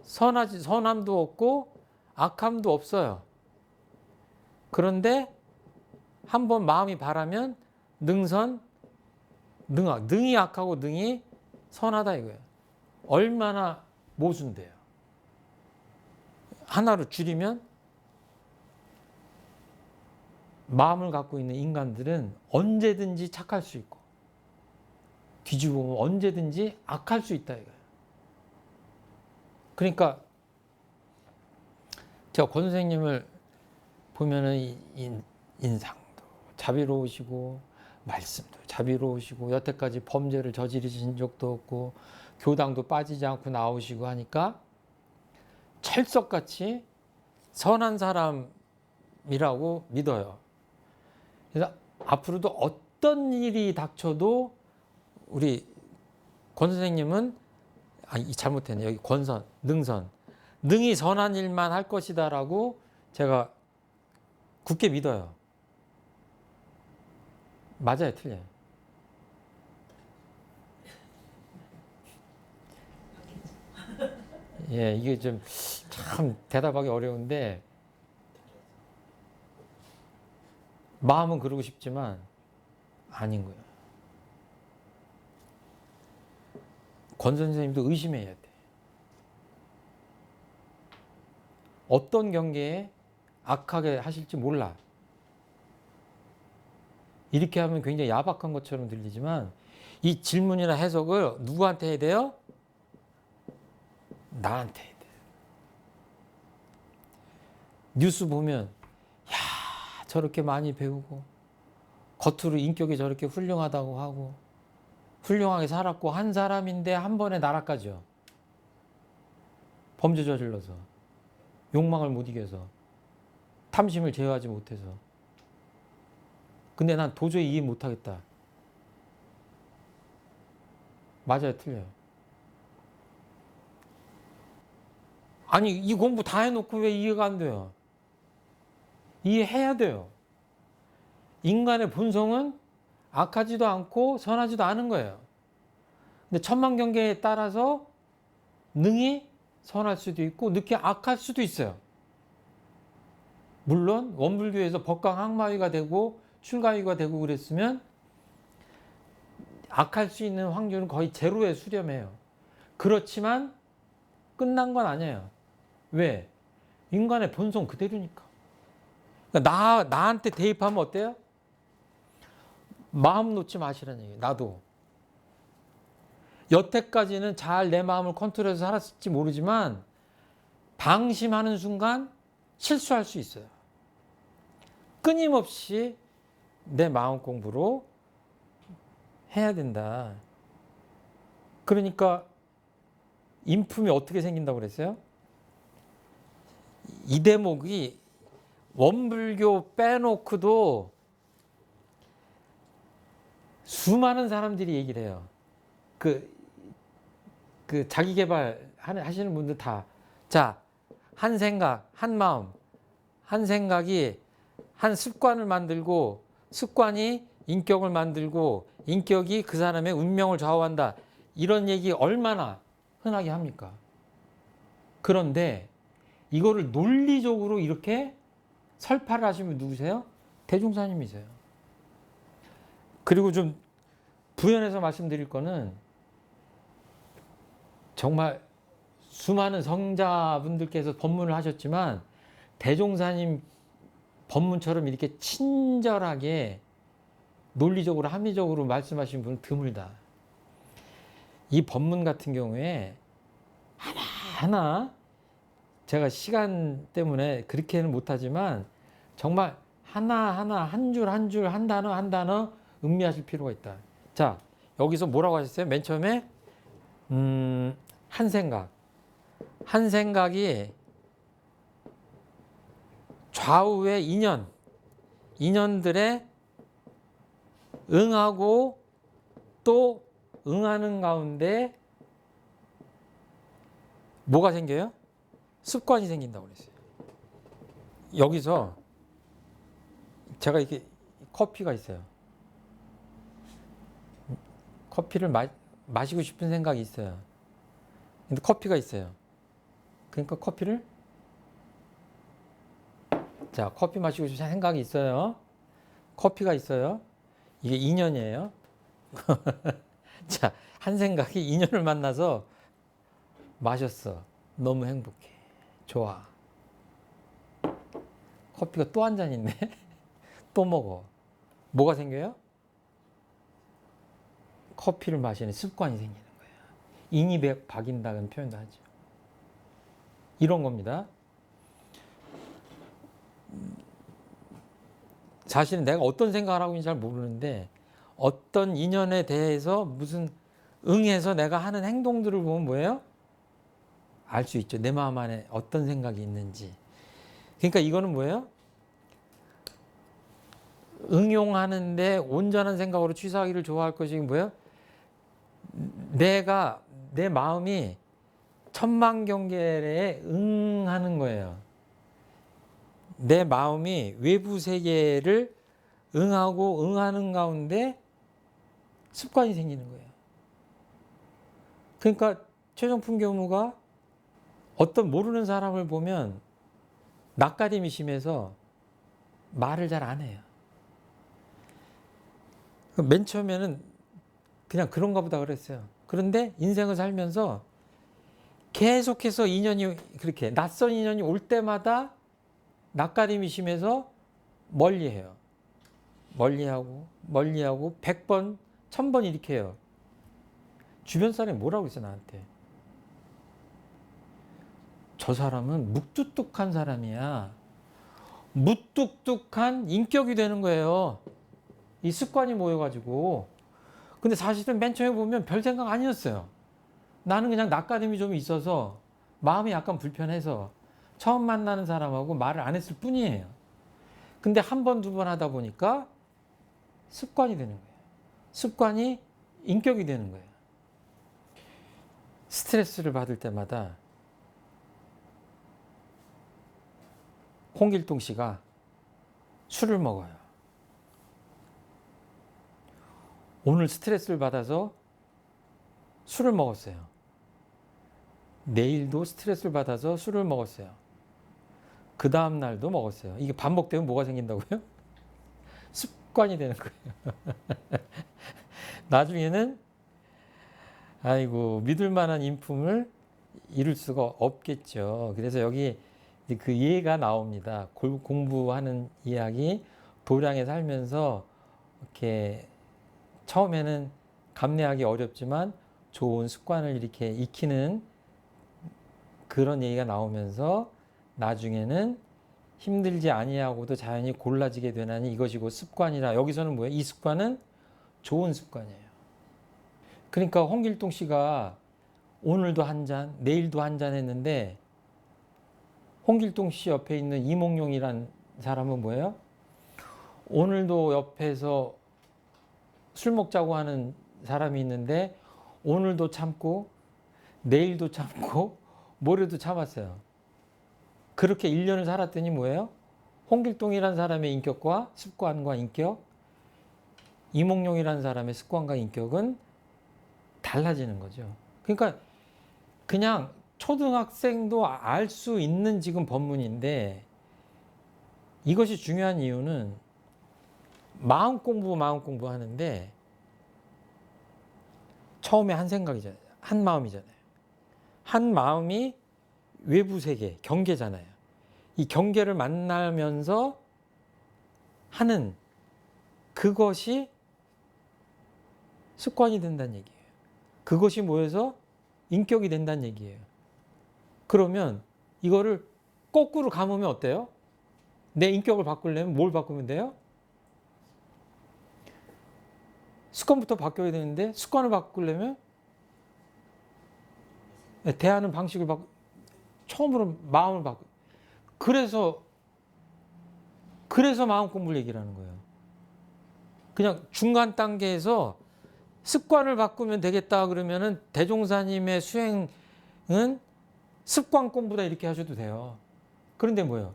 선함도 없고 악함도 없어요. 그런데 한번 마음이 바라면 능선, 능악, 능히 악하고 능히 선하다 이거예요. 얼마나 모순돼요. 하나로 줄이면 마음을 갖고 있는 인간들은 언제든지 착할 수 있고 뒤집어 보면 언제든지 악할 수 있다 이거예요. 그러니까 제가 권 선생님을 보면은 인상도 자비로우시고 말씀도 자비로우시고 여태까지 범죄를 저지르신 적도 없고 교당도 빠지지 않고 나오시고 하니까 찰석같이 선한 사람이라고 믿어요. 그래서 앞으로도 어떤 일이 닥쳐도 우리 권 선생님은 잘못했네. 여기 권선, 능선. 능히 선한 일만 할 것이다라고 제가 굳게 믿어요. 맞아요, 틀려요? 예, 이게 좀 참 대답하기 어려운데 마음은 그러고 싶지만 아닌 거예요. 권 선생님도 의심해야 돼. 어떤 경계에 악하게 하실지 몰라. 이렇게 하면 굉장히 야박한 것처럼 들리지만 이 질문이나 해석을 누구한테 해야 돼요? 나한테 해야 돼요. 뉴스 보면 야, 저렇게 많이 배우고 겉으로 인격이 저렇게 훌륭하다고 하고 훌륭하게 살았고 한 사람인데 한 번에 날아가죠. 범죄 저질러서 욕망을 못 이겨서 탐심을 제어하지 못해서. 근데 난 도저히 이해 못하겠다. 맞아요, 틀려요? 아니 이 공부 다 해놓고 왜 이해가 안 돼요? 이해해야 돼요. 인간의 본성은 악하지도 않고 선하지도 않은 거예요. 근데 천만경계에 따라서 능히 선할 수도 있고 늦게 악할 수도 있어요. 물론 원불교에서 법강항마위가 되고 출가위가 되고 그랬으면 악할 수 있는 확률은 거의 제로에 수렴해요. 그렇지만 끝난 건 아니에요. 왜? 인간의 본성 그대로니까. 그러니까 나한테 대입하면 어때요? 마음 놓지 마시라는 얘기예요. 나도. 여태까지는 잘 내 마음을 컨트롤해서 살았을지 모르지만 방심하는 순간 실수할 수 있어요. 끊임없이 내 마음 공부로 해야 된다. 그러니까 인품이 어떻게 생긴다고 그랬어요? 이 대목이 원불교 빼놓고도 수많은 사람들이 얘기를 해요. 그 자기 개발 하시는 분들 다. 자, 한 생각, 한 마음, 한 생각이 한 습관을 만들고 습관이 인격을 만들고 인격이 그 사람의 운명을 좌우한다. 이런 얘기 얼마나 흔하게 합니까? 그런데 이거를 논리적으로 이렇게 설파를 하시면 누구세요? 대종사님이세요. 그리고 좀 부연해서 말씀드릴 거는 정말 수많은 성자분들께서 법문을 하셨지만 대종사님 법문처럼 이렇게 친절하게 논리적으로 합리적으로 말씀하신 분은 드물다. 이 법문 같은 경우에 하나하나 제가 시간 때문에 그렇게는 못하지만 정말 하나하나 한 줄 한 줄 한 단어 한 단어 음미하실 필요가 있다. 자, 여기서 뭐라고 하셨어요? 맨 처음에 한 생각. 한 생각이 좌우의 인연들에 응하고 또 응하는 가운데 뭐가 생겨요? 습관이 생긴다고 그랬어요. 여기서 제가 이렇게 커피가 있어요. 커피를 마시고 싶은 생각이 있어요. 근데 커피가 있어요. 그러니까 커피를 자, 커피 마시고 싶은 생각이 있어요. 커피가 있어요. 이게 인연이에요. 자, 한 생각이 인연을 만나서 마셨어. 너무 행복해. 좋아. 커피가 또 한 잔 있네. 또 먹어. 뭐가 생겨요? 커피를 마시는 습관이 생기는 거예요. 인이 박인다는 표현도 하죠. 이런 겁니다. 사실은 내가 어떤 생각을 하고 있는지 잘 모르는데 어떤 인연에 대해서 무슨 응해서 내가 하는 행동들을 보면 뭐예요? 알 수 있죠. 내 마음 안에 어떤 생각이 있는지. 그러니까 이거는 뭐예요? 응용하는데 온전한 생각으로 취사하기를 좋아할 것이 뭐예요? 내 마음이 천만경계에 응하는 거예요. 내 마음이 외부 세계를 응하는 가운데 습관이 생기는 거예요. 그러니까 최종품 교무가 어떤 모르는 사람을 보면 낯가림이 심해서 말을 잘 안 해요. 맨 처음에는 그냥 그런가 보다 그랬어요. 그런데 인생을 살면서 계속해서 인연이 그렇게 낯선 인연이 올 때마다 낯가림이 심해서 멀리해요. 멀리하고 100번, 1000번 이렇게 해요. 주변 사람이 뭐라고 했어 나한테. 저 사람은 묵뚝뚝한 사람이야. 무뚝뚝한 인격이 되는 거예요. 이 습관이 모여가지고. 근데 사실은 맨 처음에 보면 별 생각 아니었어요. 나는 그냥 낯가림이 좀 있어서 마음이 약간 불편해서 처음 만나는 사람하고 말을 안 했을 뿐이에요. 근데 한 번, 두 번 하다 보니까 습관이 되는 거예요. 습관이 인격이 되는 거예요. 스트레스를 받을 때마다 홍길동 씨가 술을 먹어요. 오늘 스트레스를 받아서 술을 먹었어요. 내일도 스트레스를 받아서 술을 먹었어요. 그 다음 날도 먹었어요. 이게 반복되면 뭐가 생긴다고요? 습관이 되는 거예요. 나중에는 아이고 믿을 만한 인품을 이룰 수가 없겠죠. 그래서 여기 그 예가 나옵니다. 공부하는 이야기, 도량에 살면서 이렇게 처음에는 감내하기 어렵지만 좋은 습관을 이렇게 익히는 그런 얘기가 나오면서 나중에는 힘들지 아니하고도 자연히 골라지게 되나니 이것이 곧 습관이라. 여기서는 뭐예요? 이 습관은 좋은 습관이에요. 그러니까 홍길동 씨가 오늘도 한 잔, 내일도 한 잔 했는데 홍길동 씨 옆에 있는 이몽룡이란 사람은 뭐예요? 오늘도 옆에서 술 먹자고 하는 사람이 있는데 오늘도 참고 내일도 참고 모레도 참았어요. 그렇게 1년을 살았더니 뭐예요? 홍길동이라는 사람의 인격과 습관과 인격, 이몽룡이라는 사람의 습관과 인격은 달라지는 거죠. 그러니까 그냥 초등학생도 알 수 있는 지금 법문인데 이것이 중요한 이유는 마음 공부 하는데 처음에 한 생각이잖아요. 한 마음이잖아요. 한 마음이 외부 세계, 경계잖아요. 이 경계를 만나면서 하는 그것이 습관이 된다는 얘기예요. 그것이 모여서 인격이 된다는 얘기예요. 그러면 이거를 거꾸로 감으면 어때요? 내 인격을 바꾸려면 뭘 바꾸면 돼요? 습관부터 바뀌어야 되는데 습관을 바꾸려면 대하는 방식을 처음으로 마음을 바꾸. 그래서 마음 공부를 얘기를 하는 거예요. 그냥 중간 단계에서 습관을 바꾸면 되겠다 그러면은 대종사님의 수행은 습관 공부다 이렇게 하셔도 돼요. 그런데 뭐예요?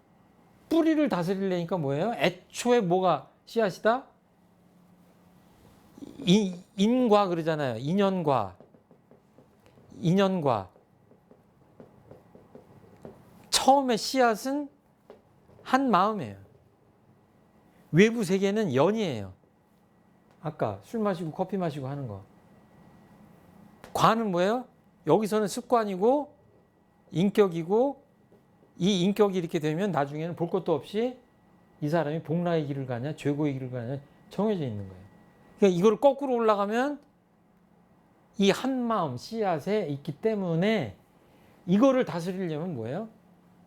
뿌리를 다스리려니까 뭐예요? 애초에 뭐가 씨앗이다? 인과 그러잖아요. 인연과 처음에 씨앗은 한 마음이에요. 외부 세계는 연이에요. 아까 술 마시고 커피 마시고 하는 거. 관은 뭐예요? 여기서는 습관이고 인격이고 이 인격이 이렇게 되면 나중에는 볼 것도 없이 이 사람이 복락의 길을 가냐 죄고의 길을 가냐 정해져 있는 거예요. 그러니까 이걸 거꾸로 올라가면 이 한마음 씨앗에 있기 때문에 이거를 다스리려면 뭐예요?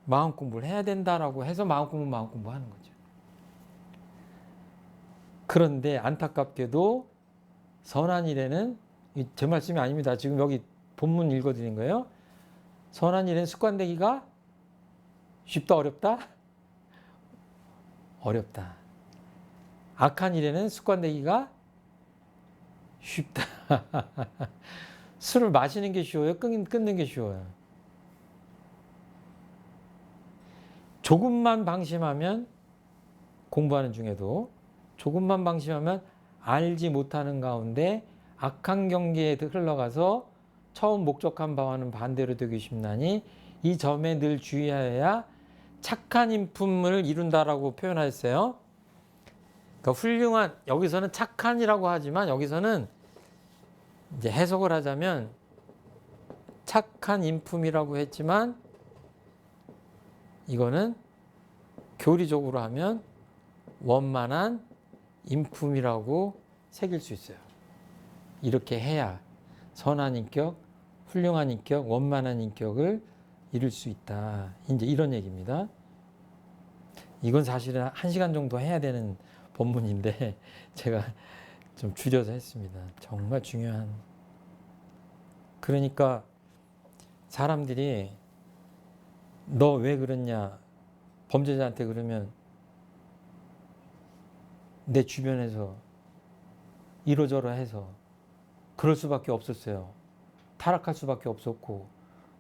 마음 공부를 해야 된다라고 해서 마음 공부하는 거죠. 그런데 안타깝게도 선한 일에는 제 말씀이 아닙니다. 지금 여기 본문 읽어드린 거예요. 선한 일은 습관되기가 쉽다, 어렵다? 어렵다. 악한 일에는 습관되기가 쉽다. 술을 마시는 게 쉬워요? 끊는 게 쉬워요? 조금만 방심하면, 공부하는 중에도 조금만 방심하면 알지 못하는 가운데 악한 경계에 흘러가서 처음 목적한 바와는 반대로 되기 쉽나니 이 점에 늘 주의하여야 착한 인품을 이룬다라고 표현하였어요. 그러니까 훌륭한, 여기서는 착한이라고 하지만 여기서는 이제 해석을 하자면 착한 인품이라고 했지만 이거는 교리적으로 하면 원만한 인품이라고 새길 수 있어요. 이렇게 해야 선한 인격, 훌륭한 인격, 원만한 인격을 이룰 수 있다. 이제 이런 얘기입니다. 이건 사실은 1시간 정도 해야 되는 본문인데 제가 좀 줄여서 했습니다. 정말 중요한. 그러니까 사람들이 너 왜 그랬냐 범죄자한테 그러면 내 주변에서 이러저러 해서 그럴 수밖에 없었어요. 타락할 수밖에 없었고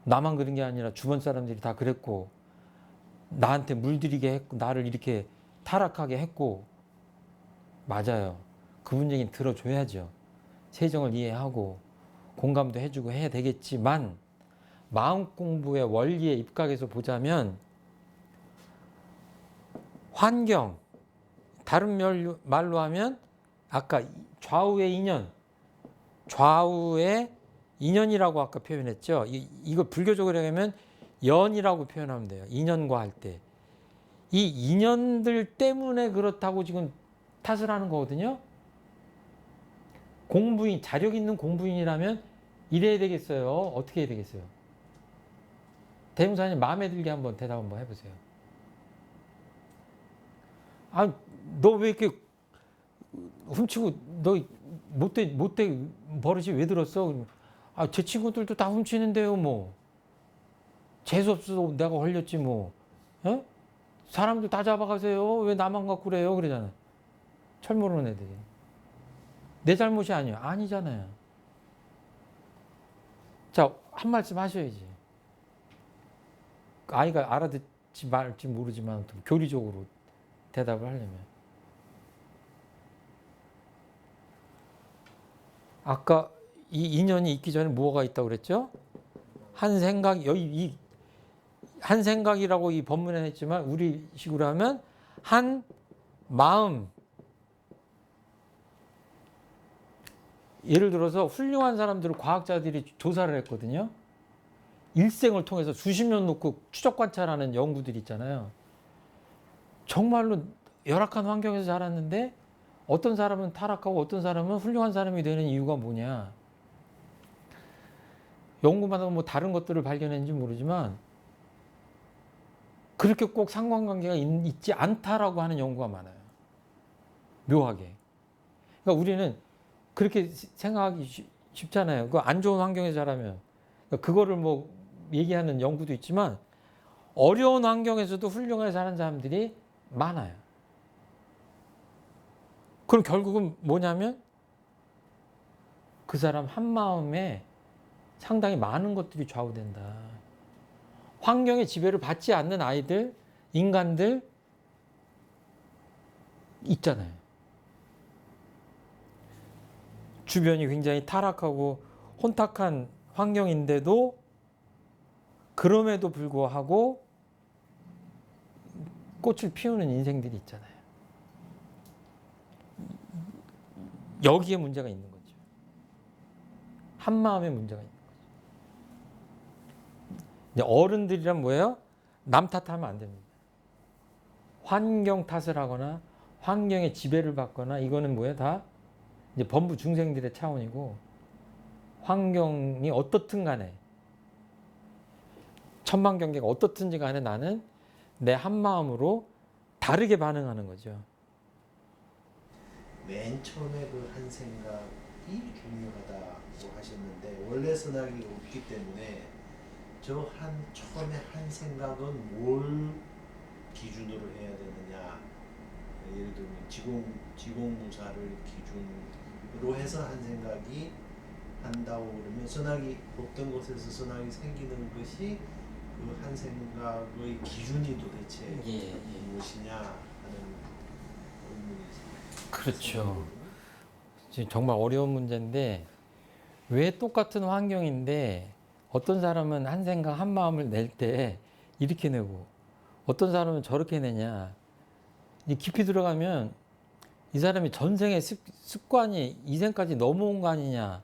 나만 그런 게 아니라 주변 사람들이 다 그랬고 나한테 물들이게 했고 나를 이렇게 타락하게 했고 맞아요. 그분 얘기는 들어줘야죠. 세정을 이해하고 공감도 해주고 해야 되겠지만 마음 공부의 원리에 입각해서 보자면 환경, 다른 말로 하면 아까 좌우의 인연, 좌우의 인연이라고 아까 표현했죠. 이거 불교적으로 하면 연이라고 표현하면 돼요. 인연과 할 때. 이 인연들 때문에 그렇다고 지금 탓을 하는 거거든요. 공부인, 자력 있는 공부인이라면 이래야 되겠어요? 어떻게 해야 되겠어요? 대웅사님 마음에 들게 한번 대답 한번 해보세요. 아, 너 왜 이렇게 훔치고 너 못돼 버릇이 왜 들었어? 아, 제 친구들도 다 훔치는데요, 뭐. 재수 없어서 내가 걸렸지, 뭐. 에? 사람들 다 잡아가세요. 왜 나만 갖고 그래요? 그러잖아요. 철 모르는 애들이. 내 잘못이 아니에요. 아니잖아요. 자, 한 말씀 하셔야지. 아이가 알아듣지 말지 모르지만 교리적으로 대답을 하려면. 아까 이 인연이 있기 전에 뭐가 있다고 그랬죠? 한 생각, 여기 한 생각이라고 이 본문에 했지만 우리 식으로 하면 한 마음. 예를 들어서 훌륭한 사람들을 과학자들이 조사를 했거든요. 일생을 통해서 수십 년 놓고 추적 관찰하는 연구들이 있잖아요. 정말로 열악한 환경에서 자랐는데 어떤 사람은 타락하고 어떤 사람은 훌륭한 사람이 되는 이유가 뭐냐. 연구마다 뭐 다른 것들을 발견했는지 모르지만 그렇게 꼭 상관관계가 있지 않다라고 하는 연구가 많아요. 묘하게. 그러니까 우리는 그렇게 생각하기 쉽잖아요. 그 안 좋은 환경에서 자라면. 그러니까 그거를 뭐 얘기하는 연구도 있지만 어려운 환경에서도 훌륭하게 사는 사람들이 많아요. 그럼 결국은 뭐냐면 그 사람 한 마음에 상당히 많은 것들이 좌우된다. 환경의 지배를 받지 않는 아이들, 인간들 있잖아요. 주변이 굉장히 타락하고 혼탁한 환경인데도 그럼에도 불구하고 꽃을 피우는 인생들이 있잖아요. 여기에 문제가 있는 거죠. 한 마음에 문제가 있는 거죠. 어른들이란 뭐예요? 남 탓하면 안 됩니다. 환경 탓을 하거나 환경의 지배를 받거나 이거는 뭐예요? 다 이제 범부 중생들의 차원이고 환경이 어떻든 간에 천만경계가 어떻든지 간에 나는 내 한마음으로 다르게 반응하는 거죠. 맨 처음에 그 한 생각 중요하다고 하셨는데 원래 선악이 없기 때문에 저 처음에 한 생각은 뭘 기준으로 해야 되느냐. 예를 들면 지공무사를 기준으로 해서 한 생각이 한다고 그러면 선악이 없던 곳에서 선악이 생기는 것이 그 한 생각의 기준이 도대체 무엇이냐 하는 의문이 있습니다. 그렇죠. 지금 정말 어려운 문제인데 왜 똑같은 환경인데 어떤 사람은 한 생각 한 마음을 낼 때 이렇게 내고 어떤 사람은 저렇게 내냐. 이 깊이 들어가면 이 사람이 전생의 습관이 이생까지 넘어온 거 아니냐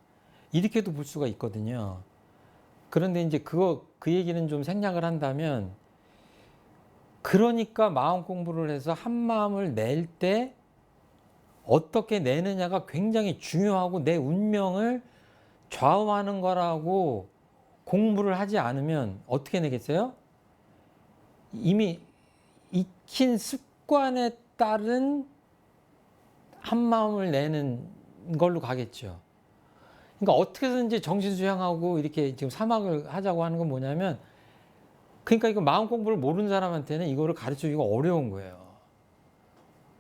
이렇게도 볼 수가 있거든요. 그런데 이제 그 얘기는 좀 생략을 한다면 그러니까 마음 공부를 해서 한 마음을 낼 때 어떻게 내느냐가 굉장히 중요하고 내 운명을 좌우하는 거라고 공부를 하지 않으면 어떻게 내겠어요? 이미 익힌 습관에 따른 한 마음을 내는 걸로 가겠죠. 그러니까 어떻게든지 정신수양하고 이렇게 지금 사막을 하자고 하는 건 뭐냐면 그러니까 이거 마음 공부를 모르는 사람한테는 이거를 가르쳐주기가 어려운 거예요.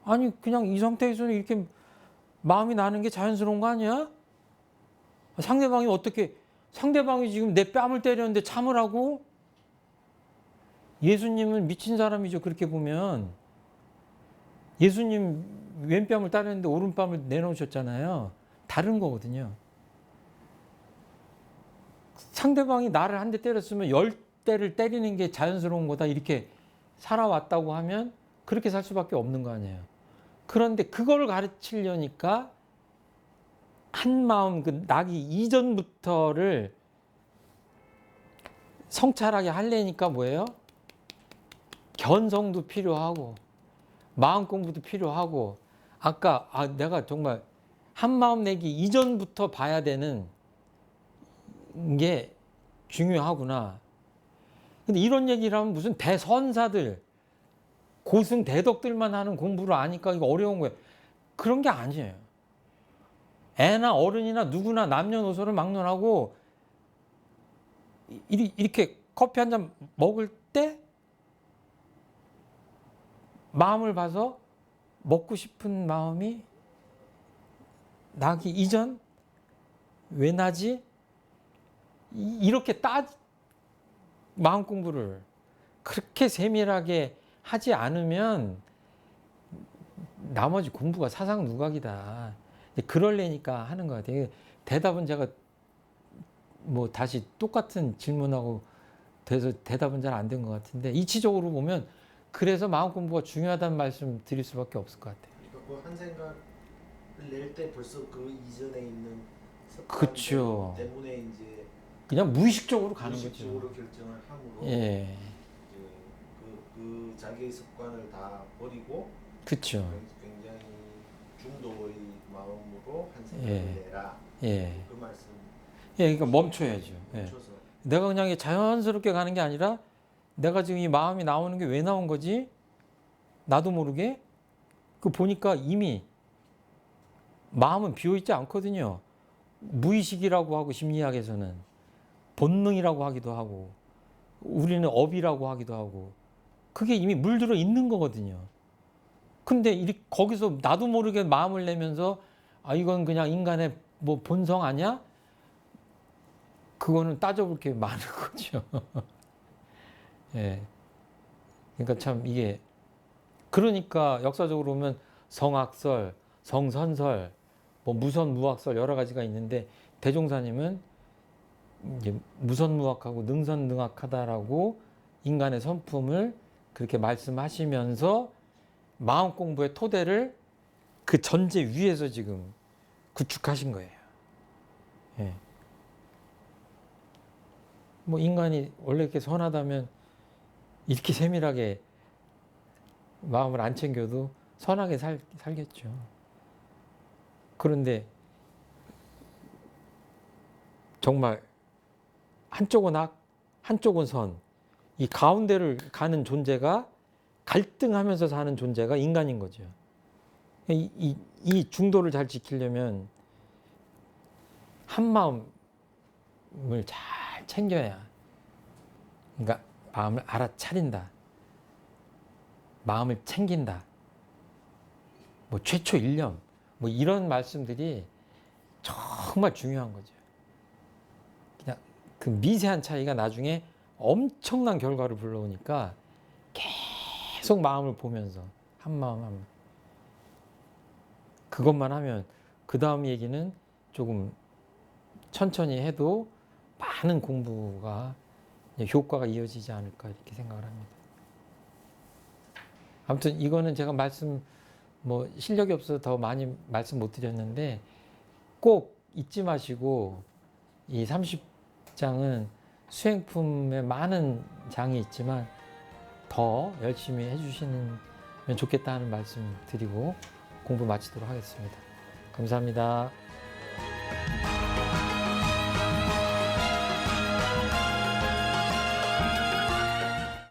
아니 그냥 이 상태에서는 이렇게 마음이 나는 게 자연스러운 거 아니야? 상대방이 지금 내 뺨을 때렸는데 참으라고? 예수님은 미친 사람이죠. 그렇게 보면 예수님 왼뺨을 따르는데 오른뺨을 내놓으셨잖아요. 다른 거거든요. 상대방이 나를 한 대 때렸으면 10대를 때리는 게 자연스러운 거다 이렇게 살아왔다고 하면 그렇게 살 수밖에 없는 거 아니에요. 그런데 그걸 가르치려니까 한 마음 그 나기 이전부터를 성찰하게 하려니까 뭐예요? 견성도 필요하고 마음 공부도 필요하고 아까 내가 정말 한 마음 내기 이전부터 봐야 되는 게 중요하구나. 근데 이런 얘기를 하면 무슨 대선사들 고승 대덕들만 하는 공부를 아니까 이거 어려운 거예요. 그런 게 아니에요. 애나 어른이나 누구나 남녀노소를 막론하고 이렇게 커피 한 잔 먹을 때 마음을 봐서 먹고 싶은 마음이 나기 이전 왜 나지? 이렇게 마음 공부를 그렇게 세밀하게 하지 않으면 나머지 공부가 사상누각이다. 그럴래니까 하는 것 같아요. 대답은 제가 뭐 다시 똑같은 질문하고 돼서 대답은 잘 안 된 것 같은데 이치적으로 보면 그래서 마음 공부가 중요하다는 말씀 드릴 수밖에 없을 것 같아요. 그러니까 그 한 생각을 낼 때 벌써 그 이전에 있는 그렇죠. 때문에 이제 그냥 무의식적으로 가는 무의식적으로 거죠. 결정을 함으로 예, 그 자기의 습관을 다 버리고 그렇죠. 굉장히 중도의 마음으로 한 생각을 예. 내라. 예, 그 말씀. 예, 그러니까 멈춰야죠. 예. 멈춰서. 내가 그냥 자연스럽게 가는 게 아니라 내가 지금 이 마음이 나오는 게 왜 나온 거지? 나도 모르게 그 보니까 이미 마음은 비어있지 않거든요. 무의식이라고 하고 심리학에서는 본능이라고 하기도 하고 우리는 업이라고 하기도 하고 그게 이미 물들어 있는 거거든요. 근데 거기서 나도 모르게 마음을 내면서 이건 그냥 인간의 뭐 본성 아니야? 그거는 따져볼 게 많은 거죠. 예. 그러니까 참 이게 그러니까 역사적으로 보면 성악설, 성선설, 뭐 무선무악설 여러 가지가 있는데 대종사님은 이제 무선무악하고 능선능악하다라고 인간의 성품을 그렇게 말씀하시면서 마음 공부의 토대를 그 전제 위에서 지금 구축하신 거예요. 예. 뭐 인간이 원래 이렇게 선하다면 이렇게 세밀하게 마음을 안 챙겨도 선하게 살겠죠. 그런데 정말 한쪽은 악, 한쪽은 선, 이 가운데를 가는 존재가 갈등하면서 사는 존재가 인간인 거죠. 이 중도를 잘 지키려면 한 마음을 잘 챙겨야, 그러니까 마음을 알아차린다, 마음을 챙긴다, 뭐 최초 일념, 뭐 이런 말씀들이 정말 중요한 거죠. 그냥 그 미세한 차이가 나중에 엄청난 결과를 불러오니까 계속 마음을 보면서 한 마음 한 마음. 그것만 하면 그 다음 얘기는 조금 천천히 해도 많은 공부가 효과가 이어지지 않을까 이렇게 생각을 합니다. 아무튼 이거는 제가 말씀 뭐 실력이 없어서 더 많이 말씀 못 드렸는데 꼭 잊지 마시고 이 30장은 수행품에 많은 장이 있지만 더 열심히 해주시면 좋겠다 하는 말씀 드리고 공부 마치도록 하겠습니다. 감사합니다.